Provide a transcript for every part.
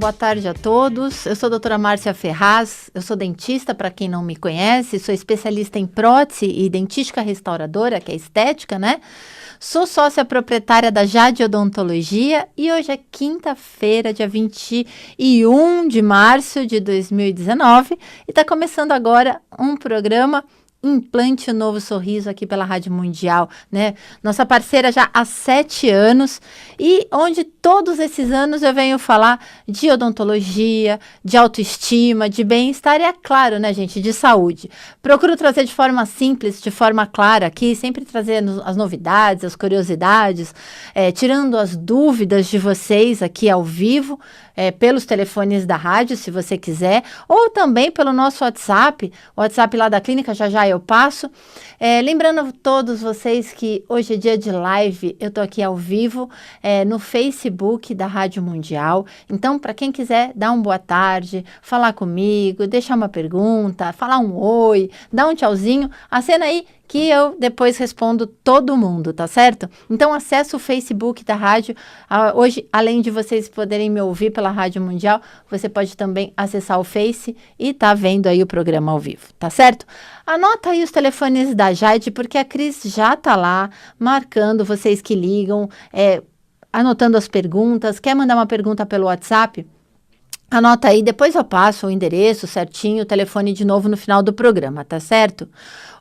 boa tarde a todos. Eu sou a doutora Márcia Ferraz, eu sou dentista, para quem não me conhece, sou especialista em prótese e dentística restauradora, que é estética, né? Sou sócia proprietária da Jade Odontologia e hoje é quinta-feira, dia 21 de março de 2019 e está começando agora um programa Implante um Novo Sorriso aqui pela Rádio Mundial, né? Nossa parceira já há 7 anos e onde todos esses anos eu venho falar de odontologia, de autoestima, de bem-estar e, é claro, né, gente, de saúde. Procuro trazer de forma simples, de forma clara aqui, sempre trazendo as novidades, as curiosidades, tirando as dúvidas de vocês aqui ao vivo, pelos telefones da rádio, se você quiser, ou também pelo nosso WhatsApp, o WhatsApp lá da clínica, já eu passo. Lembrando a todos vocês que hoje é dia de live, eu tô aqui ao vivo no Facebook da Rádio Mundial. Então, para quem quiser dar uma boa tarde, falar comigo, deixar uma pergunta, falar um oi, dar um tchauzinho, acena aí que eu depois respondo todo mundo, tá certo? Então, acesse o Facebook da rádio. Hoje, além de vocês poderem me ouvir pela Rádio Mundial, você pode também acessar o Face e tá vendo aí o programa ao vivo, tá certo? Anota aí os telefones da Jade, porque a Cris já tá lá, marcando vocês que ligam, anotando as perguntas. Quer mandar uma pergunta pelo WhatsApp? Anota aí, depois eu passo o endereço certinho, o telefone de novo no final do programa, tá certo?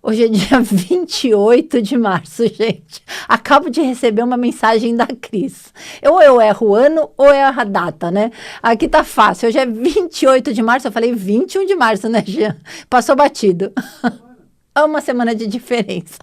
Hoje é dia 28 de março, gente. Acabo de receber uma mensagem da Cris. Ou eu erro o ano ou erro a data, né? Aqui tá fácil. Hoje é 28 de março, eu falei 21 de março, né, Jean? Passou batido. Uma semana de diferença.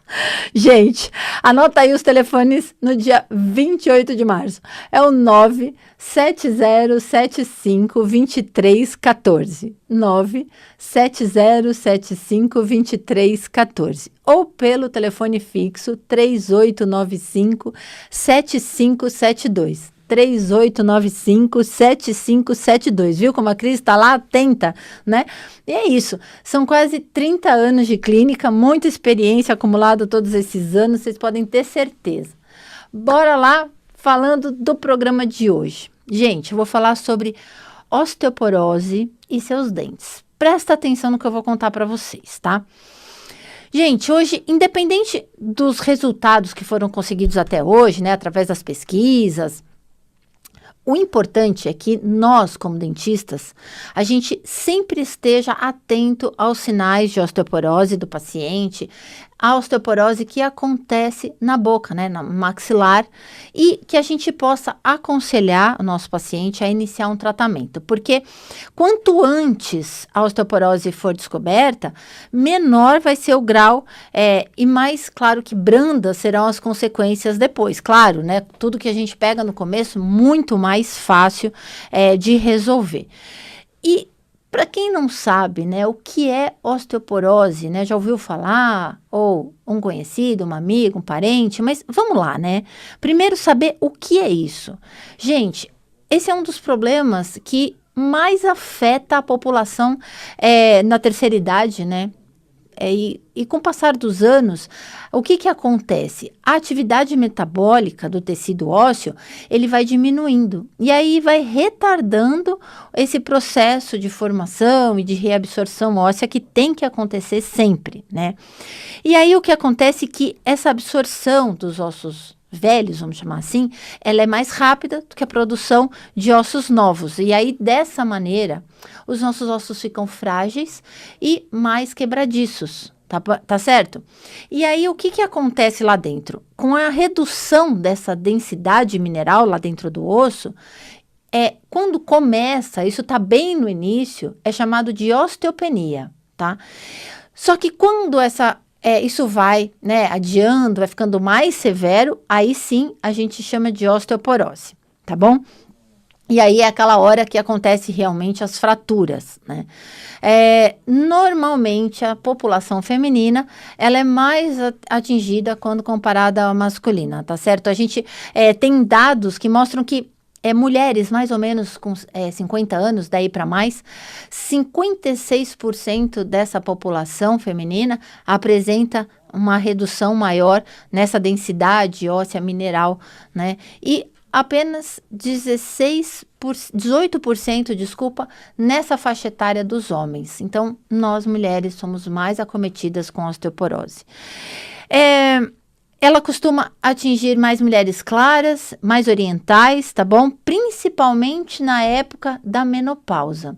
Gente, anota aí os telefones no dia 28 de março. É o 970752314. 970752314. Ou pelo telefone fixo 3895-7572. 3895-7572, viu como a Cris está lá atenta, né? E é isso, são quase 30 anos de clínica, muita experiência acumulada todos esses anos, vocês podem ter certeza. Bora lá, falando do programa de hoje. Gente, eu vou falar sobre osteoporose e seus dentes. Presta atenção no que eu vou contar para vocês, tá? Gente, hoje, independente dos resultados que foram conseguidos até hoje, né, através das pesquisas, o importante é que nós, como dentistas, a gente sempre esteja atento aos sinais de osteoporose do paciente, a osteoporose que acontece na boca, né, no maxilar, e que a gente possa aconselhar o nosso paciente a iniciar um tratamento, porque quanto antes a osteoporose for descoberta, menor vai ser o grau e mais, claro, que brandas serão as consequências depois, claro, né, tudo que a gente pega no começo, muito mais fácil de resolver. E para quem não sabe, né, o que é osteoporose, né, já ouviu falar, ou um conhecido, um amigo, um parente, mas vamos lá, né? Primeiro saber o que é isso. Gente, esse é um dos problemas que mais afeta a população na terceira idade, né? E com o passar dos anos, o que acontece? A atividade metabólica do tecido ósseo, ele vai diminuindo. E aí vai retardando esse processo de formação e de reabsorção óssea que tem que acontecer sempre, né? E aí o que acontece é que essa absorção dos ossos velhos, vamos chamar assim, ela é mais rápida do que a produção de ossos novos. E aí, dessa maneira, os nossos ossos ficam frágeis e mais quebradiços, tá certo? E aí, o que acontece lá dentro? Com a redução dessa densidade mineral lá dentro do osso, quando começa, isso tá bem no início, é chamado de osteopenia, tá? Só que quando isso vai, né, adiando, vai ficando mais severo, aí sim a gente chama de osteoporose, tá bom? E aí é aquela hora que acontece realmente as fraturas, né? Normalmente a população feminina, ela é mais atingida quando comparada à masculina, tá certo? A gente tem dados que mostram que mulheres mais ou menos com 50 anos, daí para mais, 56% dessa população feminina apresenta uma redução maior nessa densidade óssea mineral, né? E apenas 18%, desculpa, nessa faixa etária dos homens. Então, nós mulheres somos mais acometidas com osteoporose. Ela costuma atingir mais mulheres claras, mais orientais, tá bom? Principalmente na época da menopausa.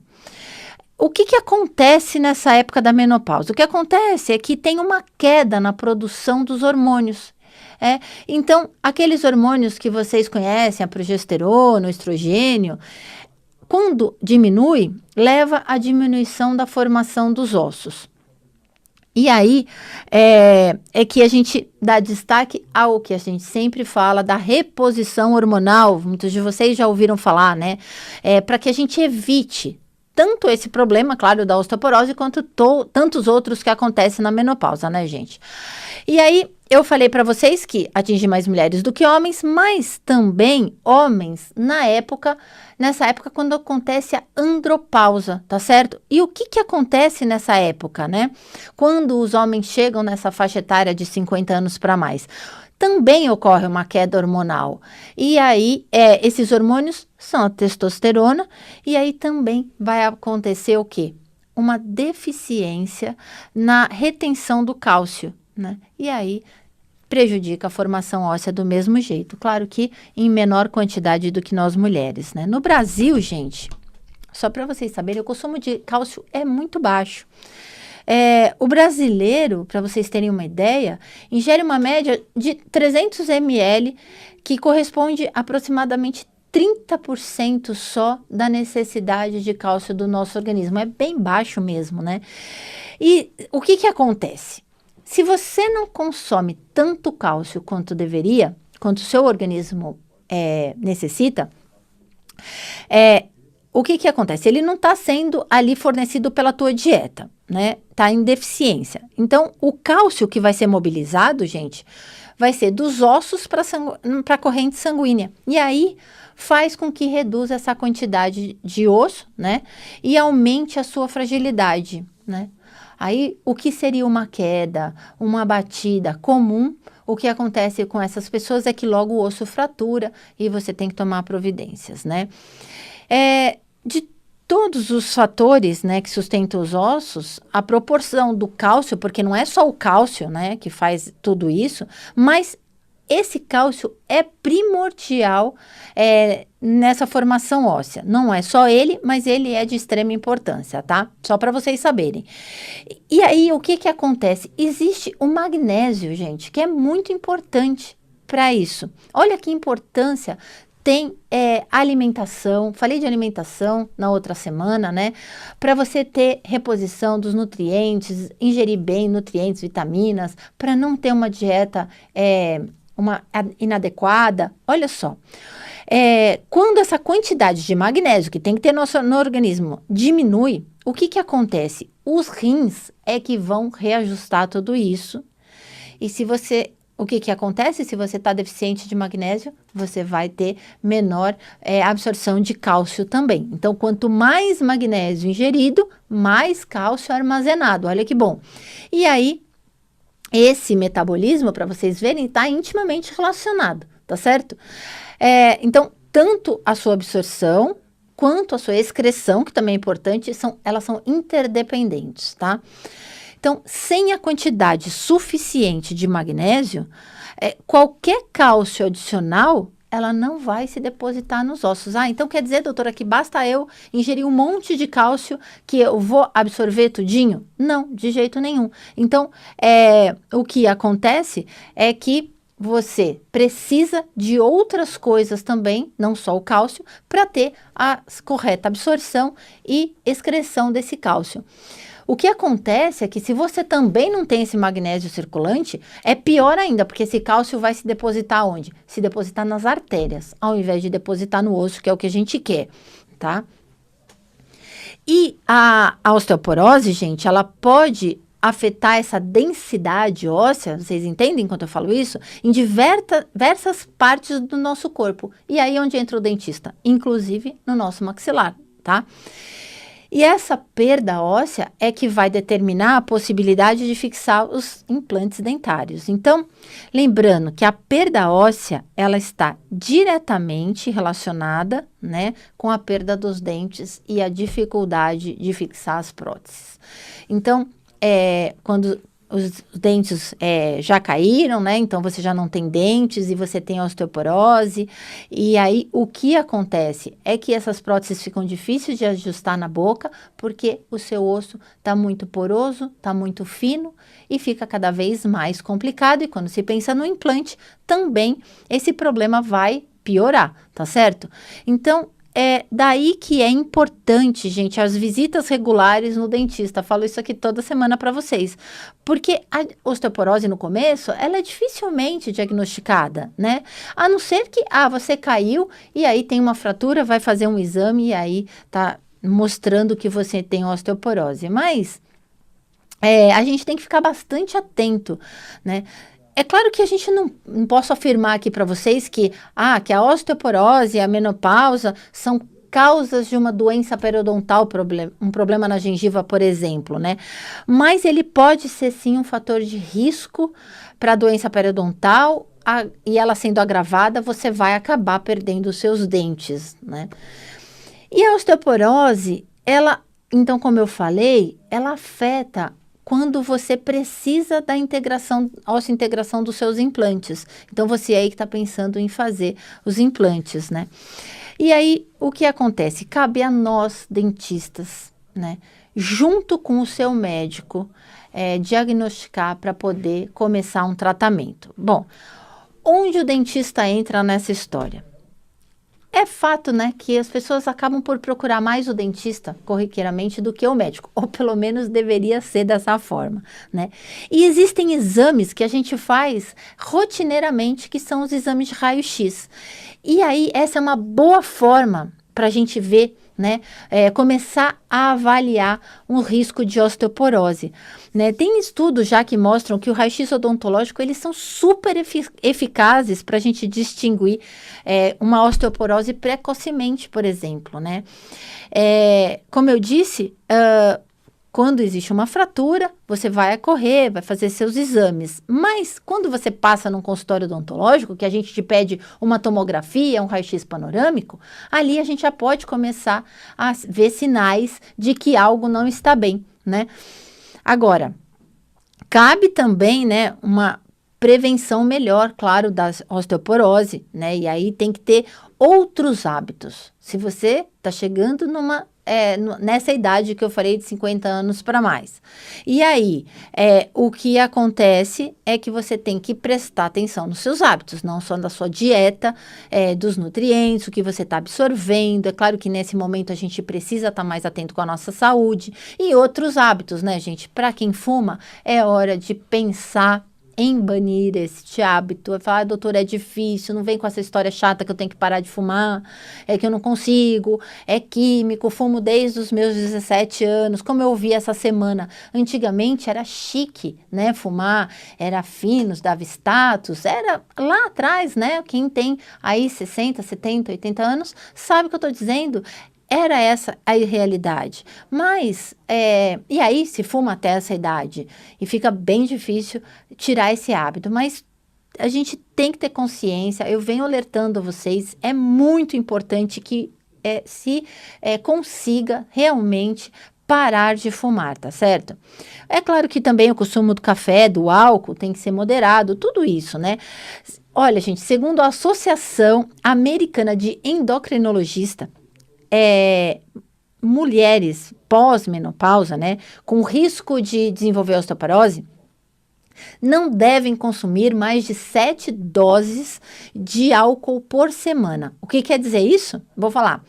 O que acontece nessa época da menopausa? O que acontece é que tem uma queda na produção dos hormônios. Então, aqueles hormônios que vocês conhecem, a progesterona, o estrogênio, quando diminui, leva à diminuição da formação dos ossos. E aí é que a gente dá destaque ao que a gente sempre fala da reposição hormonal. Muitos de vocês já ouviram falar, né? Para que a gente evite tanto esse problema, claro, da osteoporose, quanto tantos outros que acontecem na menopausa, né, gente? E aí, eu falei para vocês que atinge mais mulheres do que homens, mas também homens nessa época quando acontece a andropausa, tá certo? E o que acontece nessa época, né? Quando os homens chegam nessa faixa etária de 50 anos para mais. Também ocorre uma queda hormonal. E aí, esses hormônios são a testosterona, e aí também vai acontecer o quê? Uma deficiência na retenção do cálcio, né? E aí, prejudica a formação óssea do mesmo jeito. Claro que em menor quantidade do que nós mulheres, né? No Brasil, gente, só para vocês saberem, o consumo de cálcio é muito baixo. O brasileiro, para vocês terem uma ideia, ingere uma média de 300 ml, que corresponde a aproximadamente 30% só da necessidade de cálcio do nosso organismo. É bem baixo mesmo, né? E o que acontece? Se você não consome tanto cálcio quanto deveria, quanto o seu organismo necessita, o que acontece? Ele não está sendo ali fornecido pela tua dieta, né? Está em deficiência. Então, o cálcio que vai ser mobilizado, gente, vai ser dos ossos para a corrente sanguínea. E aí, faz com que reduza essa quantidade de osso, né? E aumente a sua fragilidade, né? Aí, o que seria uma queda, uma batida comum, o que acontece com essas pessoas é que logo o osso fratura e você tem que tomar providências, né? De todos os fatores, né, que sustentam os ossos, a proporção do cálcio, porque não é só o cálcio, né, que faz tudo isso, mas esse cálcio é primordial nessa formação óssea. Não é só ele, mas ele é de extrema importância, tá? Só para vocês saberem. E aí, o que acontece? Existe o magnésio, gente, que é muito importante para isso. Olha que importância tem alimentação. Falei de alimentação na outra semana, né? Para você ter reposição dos nutrientes, ingerir bem nutrientes, vitaminas, para não ter uma dieta inadequada. Olha só, quando essa quantidade de magnésio que tem que ter no organismo diminui, o que acontece? Os rins é que vão reajustar tudo isso. E o que acontece? Se você está deficiente de magnésio, você vai ter menor absorção de cálcio também. Então, quanto mais magnésio ingerido, mais cálcio armazenado. Olha que bom. E aí, esse metabolismo, para vocês verem, está intimamente relacionado, tá certo? Então, tanto a sua absorção quanto a sua excreção, que também é importante, elas são interdependentes, tá? Então, sem a quantidade suficiente de magnésio, qualquer cálcio adicional, ela não vai se depositar nos ossos. Então quer dizer, doutora, que basta eu ingerir um monte de cálcio que eu vou absorver tudinho? Não, de jeito nenhum. Então, o que acontece é que você precisa de outras coisas também, não só o cálcio, para ter a correta absorção e excreção desse cálcio. O que acontece é que se você também não tem esse magnésio circulante, é pior ainda, porque esse cálcio vai se depositar onde? Se depositar nas artérias, ao invés de depositar no osso, que é o que a gente quer, tá? E a osteoporose, gente, ela pode afetar essa densidade óssea, vocês entendem quando eu falo isso? Em diversas partes do nosso corpo. E aí onde entra o dentista? Inclusive no nosso maxilar, tá? E essa perda óssea é que vai determinar a possibilidade de fixar os implantes dentários. Então, lembrando que a perda óssea, ela está diretamente relacionada, né, com a perda dos dentes e a dificuldade de fixar as próteses. Então, quando os dentes já caíram, né? Então você já não tem dentes e você tem osteoporose. E aí o que acontece é que essas próteses ficam difíceis de ajustar na boca, porque o seu osso está muito poroso, está muito fino e fica cada vez mais complicado. E quando se pensa no implante, também esse problema vai piorar, tá certo? Então, é daí que é importante, gente, as visitas regulares no dentista. Falo isso aqui toda semana para vocês. Porque a osteoporose no começo, ela é dificilmente diagnosticada, né? A não ser que, você caiu e aí tem uma fratura, vai fazer um exame e aí tá mostrando que você tem osteoporose. Mas a gente tem que ficar bastante atento, né? É claro que a gente não posso afirmar aqui para vocês que a osteoporose e a menopausa são causas de uma doença periodontal, um problema na gengiva, por exemplo, né? Mas ele pode ser sim um fator de risco para a doença periodontal, e ela sendo agravada, você vai acabar perdendo os seus dentes, né? E a osteoporose, então, como eu falei, ela afeta quando você precisa da ossa-integração dos seus implantes. Então, você aí que está pensando em fazer os implantes, né? E aí, o que acontece? Cabe a nós, dentistas, né? Junto com o seu médico, diagnosticar para poder começar um tratamento. Bom, onde o dentista entra nessa história? É fato, né, que as pessoas acabam por procurar mais o dentista corriqueiramente do que o médico, ou pelo menos deveria ser dessa forma, né? E existem exames que a gente faz rotineiramente, que são os exames de raio-x. E aí, essa é uma boa forma para a gente ver, né, começar a avaliar um risco de osteoporose, né? Tem estudos já que mostram que o raio-x odontológico, eles são super eficazes para a gente distinguir uma osteoporose precocemente, por exemplo, né? Como eu disse, quando existe uma fratura, você vai correr, vai fazer seus exames. Mas quando você passa num consultório odontológico, que a gente te pede uma tomografia, um raio-x panorâmico, ali a gente já pode começar a ver sinais de que algo não está bem, né? Agora, cabe também, né, uma prevenção melhor, claro, da osteoporose, né? E aí tem que ter outros hábitos. Se você está chegando nessa idade que eu falei de 50 anos para mais. E aí, o que acontece é que você tem que prestar atenção nos seus hábitos, não só da sua dieta, dos nutrientes, o que você está absorvendo. É claro que nesse momento a gente precisa estar mais atento com a nossa saúde e outros hábitos, né, gente? Para quem fuma, é hora de pensar em banir este hábito. Eu falo, doutor, é difícil, não vem com essa história chata que eu tenho que parar de fumar, que eu não consigo, é químico, fumo desde os meus 17 anos, como eu vi essa semana. Antigamente era chique, né, fumar, era finos, dava status, era lá atrás, né, quem tem aí 60, 70, 80 anos, sabe o que eu estou dizendo? Era essa a realidade. Mas, e aí se fuma até essa idade e fica bem difícil tirar esse hábito. Mas a gente tem que ter consciência, eu venho alertando vocês, é muito importante que se consiga realmente parar de fumar, tá certo? É claro que também o consumo do café, do álcool, tem que ser moderado, tudo isso, né? Olha, gente, segundo a Associação Americana de Endocrinologista, mulheres pós-menopausa, né, com risco de desenvolver osteoporose, não devem consumir mais de 7 doses de álcool por semana. O que quer dizer isso? Vou falar.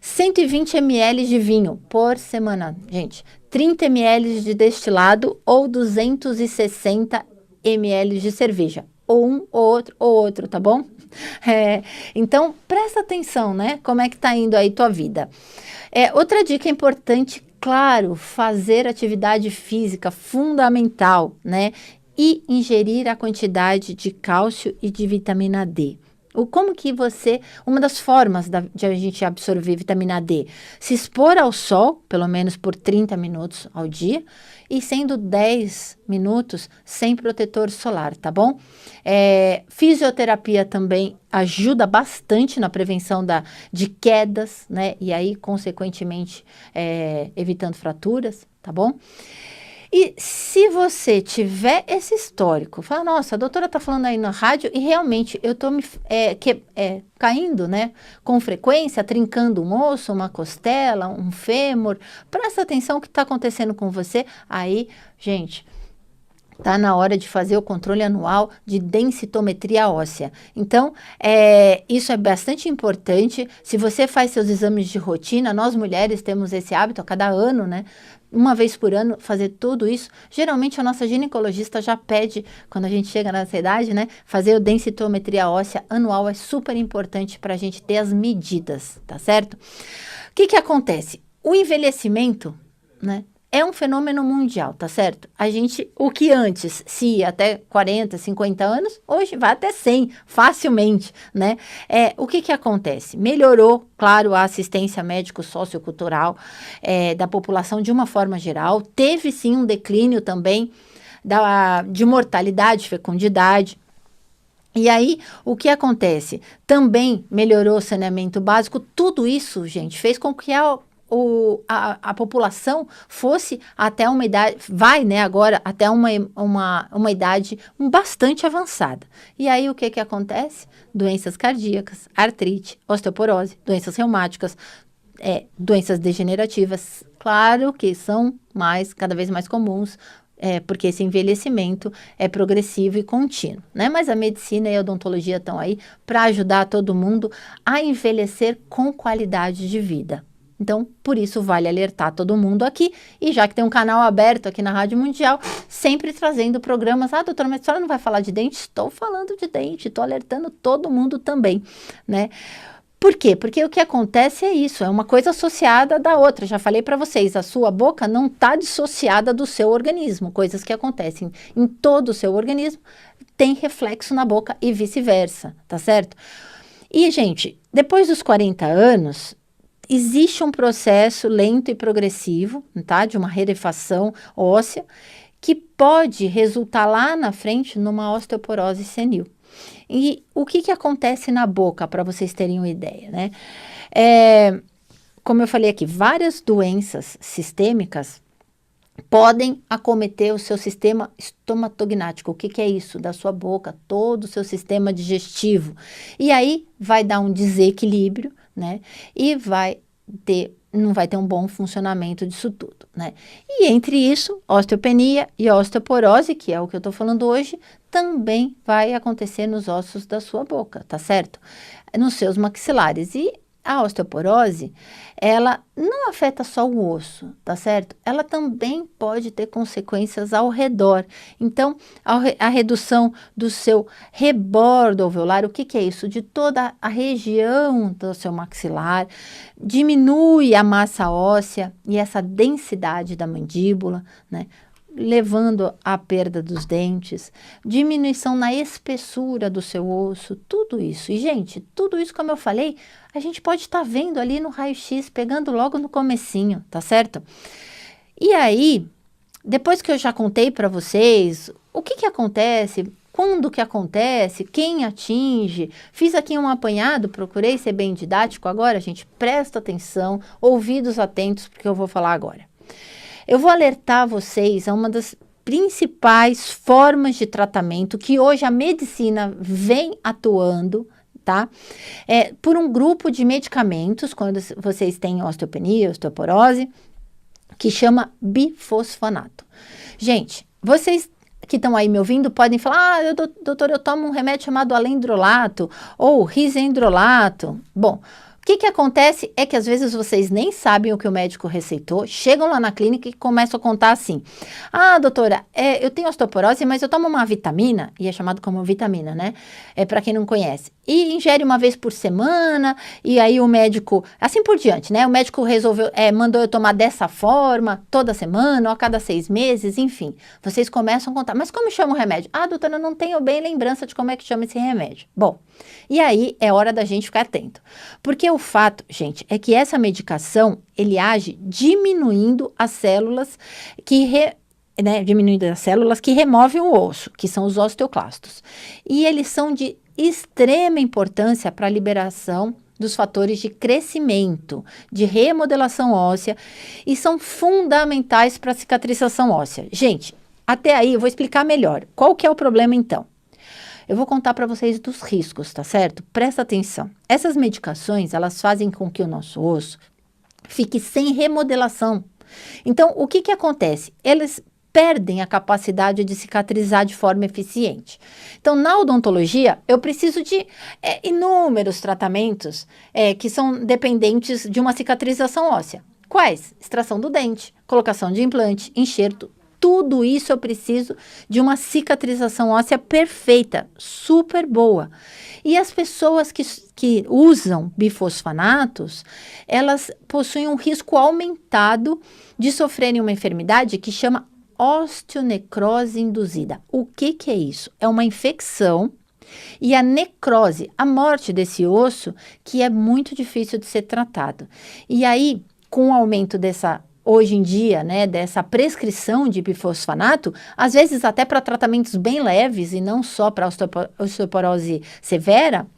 120 ml de vinho por semana, gente. 30 ml de destilado ou 260 ml de cerveja. Ou um ou outro, tá bom? Então, presta atenção, né? Como é que tá indo aí tua vida. Outra dica importante, claro, fazer atividade física fundamental, né? E ingerir a quantidade de cálcio e de vitamina D. Como que uma das formas de a gente absorver vitamina D, se expor ao sol, pelo menos por 30 minutos ao dia, e sendo 10 minutos sem protetor solar, tá bom? Fisioterapia também ajuda bastante na prevenção de quedas, né? E aí, consequentemente, evitando fraturas, tá bom? E se você tiver esse histórico, fala, nossa, a doutora está falando aí na rádio e realmente eu estou caindo, né, com frequência, trincando um osso, uma costela, um fêmur, presta atenção no que está acontecendo com você. Aí, gente, tá na hora de fazer o controle anual de densitometria óssea. Então, isso é bastante importante. Se você faz seus exames de rotina, nós mulheres temos esse hábito a cada ano, né? Uma vez por ano, fazer tudo isso. Geralmente, a nossa ginecologista já pede, quando a gente chega nessa idade, né? Fazer o densitometria óssea anual é super importante para a gente ter as medidas, tá certo? O que acontece? O envelhecimento, né? É um fenômeno mundial, tá certo? O que antes se ia até 40, 50 anos, hoje vai até 100, facilmente, né? O que acontece? Melhorou, claro, a assistência médico-sociocultural da população de uma forma geral. Teve, sim, um declínio também de mortalidade, fecundidade. E aí, o que acontece? Também melhorou o saneamento básico. Tudo isso, gente, fez com que a população fosse até uma idade, vai, né, agora até uma idade bastante avançada. E aí o que acontece? Doenças cardíacas, artrite, osteoporose, doenças reumáticas, doenças degenerativas, claro que são cada vez mais comuns, porque esse envelhecimento é progressivo e contínuo, né? Mas a medicina e a odontologia estão aí para ajudar todo mundo a envelhecer com qualidade de vida. Então, por isso, vale alertar todo mundo aqui. E já que tem um canal aberto aqui na Rádio Mundial, sempre trazendo programas. Ah, doutora, mas a senhora não vai falar de dente? Estou falando de dente, estou alertando todo mundo também, né? Por quê? Porque o que acontece é isso, é uma coisa associada da outra. Já falei para vocês, a sua boca não está dissociada do seu organismo. Coisas que acontecem em todo o seu organismo tem reflexo na boca e vice-versa, tá certo? E, gente, depois dos 40 anos... existe um processo lento e progressivo, tá? De uma rarefação óssea, que pode resultar lá na frente numa osteoporose senil. E o que acontece na boca, para vocês terem uma ideia, né? Como eu falei aqui, várias doenças sistêmicas podem acometer o seu sistema estomatognático. O que é isso? Da sua boca, todo o seu sistema digestivo. E aí vai dar um desequilíbrio, né? E não vai ter um bom funcionamento disso tudo, né? E entre isso, osteopenia e osteoporose, que é o que eu tô falando hoje, também vai acontecer nos ossos da sua boca, tá certo? Nos seus maxilares. E a osteoporose, ela não afeta só o osso, tá certo? Ela também pode ter consequências ao redor. Então, a redução do seu rebordo alveolar, o que é isso? De toda a região do seu maxilar, diminui a massa óssea e essa densidade da mandíbula, né? Levando à perda dos dentes, diminuição na espessura do seu osso, tudo isso. E, gente, tudo isso, como eu falei, a gente pode estar vendo ali no raio-x, pegando logo no comecinho, tá certo? E aí, depois que eu já contei para vocês o que acontece, quando que acontece, quem atinge, fiz aqui um apanhado, procurei ser bem didático agora, gente, presta atenção, ouvidos atentos, porque eu vou falar agora. Eu vou alertar vocês a uma das principais formas de tratamento que hoje a medicina vem atuando, tá? Por um grupo de medicamentos, quando vocês têm osteopenia, osteoporose, que chama bifosfonato. Gente, vocês que estão aí me ouvindo podem falar, doutor, eu tomo um remédio chamado alendrolato ou risendrolato. Bom, o que acontece é que às vezes vocês nem sabem o que o médico receitou, chegam lá na clínica e começam a contar assim, doutora, eu tenho osteoporose, mas eu tomo uma vitamina, e é chamado como vitamina, né? Para quem não conhece. e ingere uma vez por semana, e aí o médico, assim por diante, né? O médico resolveu, mandou eu tomar dessa forma, toda semana, ou a cada 6 meses, enfim. Vocês começam a contar, mas como chama o remédio? Ah, doutora, eu não tenho bem lembrança de como é que chama esse remédio. Bom, e aí é hora da gente ficar atento. Porque o fato, gente, é que essa medicação, ele age diminuindo as células diminuindo as células que removem o osso, que são os osteoclastos. E eles são de extrema importância para a liberação dos fatores de crescimento, de remodelação óssea, e são fundamentais para a cicatrização óssea. Gente, até aí eu vou explicar melhor. Qual que é o problema então? Eu vou contar para vocês dos riscos, tá certo? Presta atenção. Essas medicações, elas fazem com que o nosso osso fique sem remodelação. Então, o que acontece? Eles perdem a capacidade de cicatrizar de forma eficiente. Então, na odontologia, eu preciso de inúmeros tratamentos que são dependentes de uma cicatrização óssea. Quais? Extração do dente, colocação de implante, enxerto. Tudo isso eu preciso de uma cicatrização óssea perfeita, super boa. E as pessoas que usam bifosfanatos, elas possuem um risco aumentado de sofrerem uma enfermidade que chama osteonecrose induzida. O que é isso? É uma infecção e a necrose, a morte desse osso, que é muito difícil de ser tratado. E aí, com o aumento hoje em dia, né, dessa prescrição de bifosfanato, às vezes até para tratamentos bem leves e não só para osteoporose severa,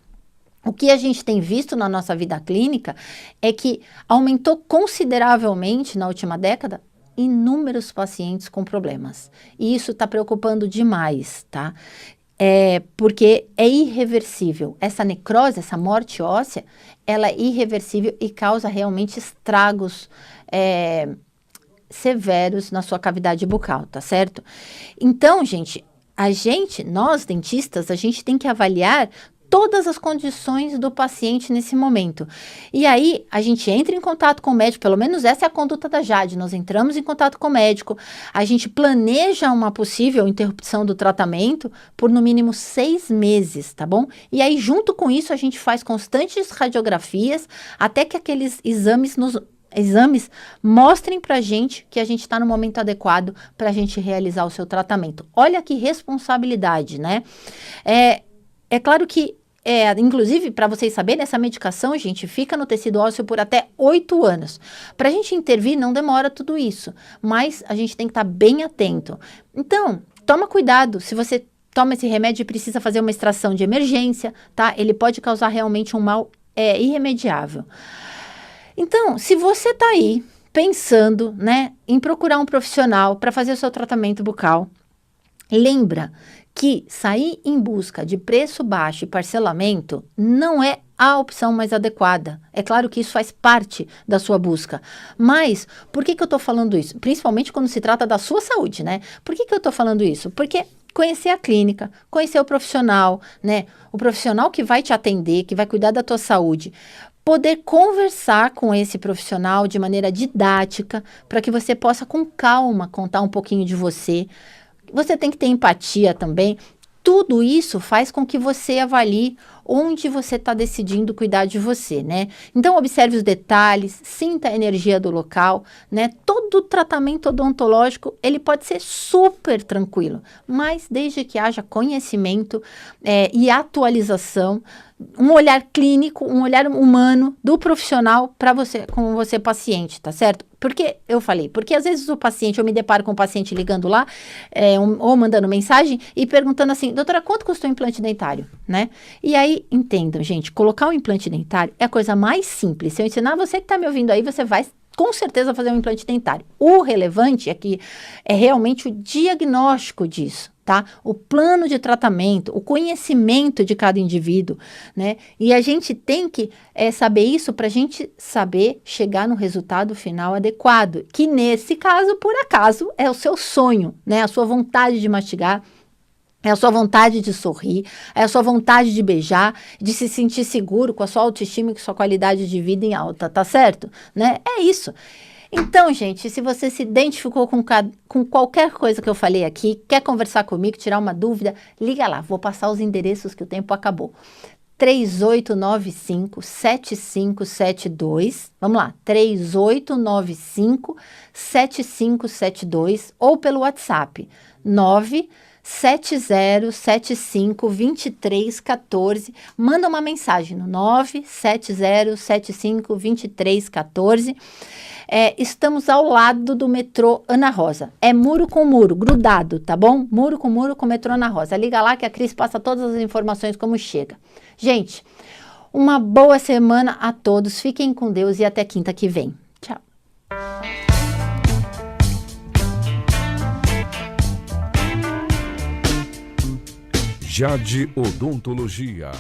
o que a gente tem visto na nossa vida clínica é que aumentou consideravelmente na última década inúmeros pacientes com problemas. E isso está preocupando demais, tá? Porque é irreversível. Essa necrose, essa morte óssea, ela é irreversível e causa realmente estragos severos na sua cavidade bucal, tá certo? Então, gente, nós dentistas, a gente tem que avaliar todas as condições do paciente nesse momento. E aí, a gente entra em contato com o médico, pelo menos essa é a conduta da Jade, nós entramos em contato com o médico, a gente planeja uma possível interrupção do tratamento por no mínimo 6 meses, tá bom? E aí, junto com isso, a gente faz constantes radiografias até que aqueles exames mostrem pra gente que a gente está no momento adequado para a gente realizar o seu tratamento. Olha que responsabilidade, né? É claro que, inclusive, para vocês saberem, essa medicação, gente, fica no tecido ósseo por até 8 anos. Para a gente intervir, não demora tudo isso, mas a gente tem que estar bem atento. Então, toma cuidado, se você toma esse remédio e precisa fazer uma extração de emergência, tá? Ele pode causar realmente um mal irremediável. Então, se você está aí pensando, né, em procurar um profissional para fazer o seu tratamento bucal, lembra que sair em busca de preço baixo e parcelamento não é a opção mais adequada. É claro que isso faz parte da sua busca. Mas, por que eu estou falando isso? Principalmente quando se trata da sua saúde, né? Por que eu estou falando isso? Porque conhecer a clínica, conhecer o profissional, né? O profissional que vai te atender, que vai cuidar da tua saúde, poder conversar com esse profissional de maneira didática, para que você possa com calma contar um pouquinho de você. Você tem que ter empatia também. Tudo isso faz com que você avalie onde você está decidindo cuidar de você, né? Então, observe os detalhes, sinta a energia do local, né? Todo tratamento odontológico, ele pode ser super tranquilo, mas desde que haja conhecimento e atualização, um olhar clínico, um olhar humano do profissional para você, com você paciente, tá certo? Porque às vezes eu me deparo com o paciente ligando lá, ou mandando mensagem e perguntando assim, doutora, quanto custou o implante dentário, né? E aí, entendam, gente, colocar um implante dentário é a coisa mais simples. Se eu ensinar você que está me ouvindo aí, você vai com certeza fazer um implante dentário. O relevante é que é realmente o diagnóstico disso, tá? O plano de tratamento, o conhecimento de cada indivíduo, né? E a gente tem que saber isso para a gente saber chegar no resultado final adequado, que nesse caso, por acaso, é o seu sonho, né? A sua vontade de mastigar, é a sua vontade de sorrir, é a sua vontade de beijar, de se sentir seguro com a sua autoestima e com a sua qualidade de vida em alta, tá certo? Né? É isso. Então, gente, se você se identificou com qualquer coisa que eu falei aqui, quer conversar comigo, tirar uma dúvida, liga lá, vou passar os endereços que o tempo acabou. 3895-7572. Vamos lá, 3895-7572 ou pelo WhatsApp 970752314. Manda uma mensagem no 970752314. Estamos ao lado do metrô Ana Rosa. É muro com muro, grudado, tá bom? Muro com metrô Ana Rosa. Liga lá que a Cris passa todas as informações como chega. Gente, uma boa semana a todos. Fiquem com Deus e até quinta que vem. Tchau. Jade Odontologia.